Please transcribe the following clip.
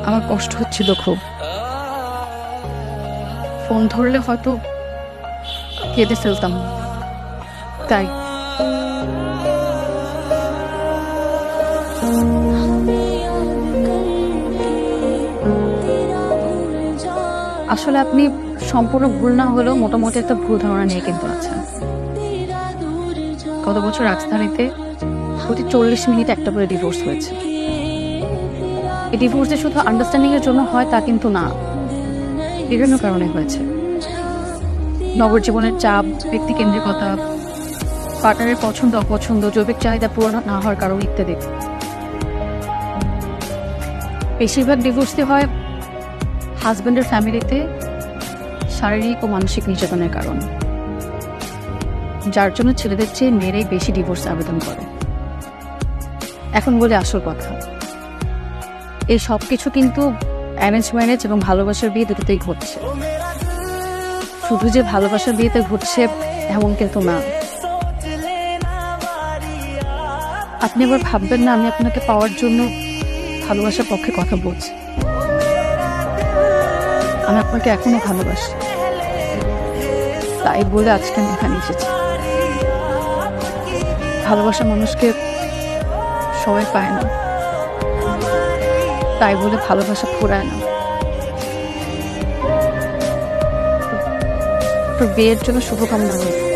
আমার কষ্ট হচ্ছিল খুব। ফোন ধরলে হয়তো কেঁদে ফেলতাম, তাই আসলে আপনি সম্পূর্ণ ভুল না হলেও মোটামুটি একটা ভুল ধারণা নিয়ে কিন্তু আছেন। গত বছর রাজধানীতে প্রতি 40 মিনিট একটা করে ডিভোর্স হয়েছে। এই ডিভোর্স যে শুধু আন্ডারস্ট্যান্ডিং এর জন্য হয় তা কিন্তু না, বিভিন্ন কারণে হয়েছে। নগর জীবনের চাপ, ব্যক্তিকেন্দ্রিকতা, পার্টনারের পছন্দ অপছন্দ, জৈবিক চাহিদা পূরণ না হওয়ার কারণ ইত্যাদি। বেশিরভাগ ডিভোর্সই হয় হাজব্যান্ডের ফ্যামিলিতে শারীরিক ও মানসিক নির্যাতনের কারণ, যার জন্য ছেলেদের চেয়ে মেয়েরাই বেশি ডিভোর্স আবেদন করে। এখন বলে আসল কথা, এই সব কিছু কিন্তু অ্যারেঞ্জ ম্যারেজ এবং ভালোবাসার বিয়ে দুটোতেই ঘটছে। শুধু যে ভালোবাসার বিয়েতে ঘটছে এমন কিন্তু না। আপনি আবার ভাববেন না আমি আপনাকে পাওয়ার জন্য ভালোবাসার পক্ষে কথা বলছি। আমি আপনাকে এখনো ভালোবাসি, তাই বলে আজকে আমি এখানে এসেছি। ভালোবাসা মানুষকে সবাই পায় না, তাই বলে ভালোবাসা ফুরায় না। তোর বিয়ের জন্য শুভকামনা রইল।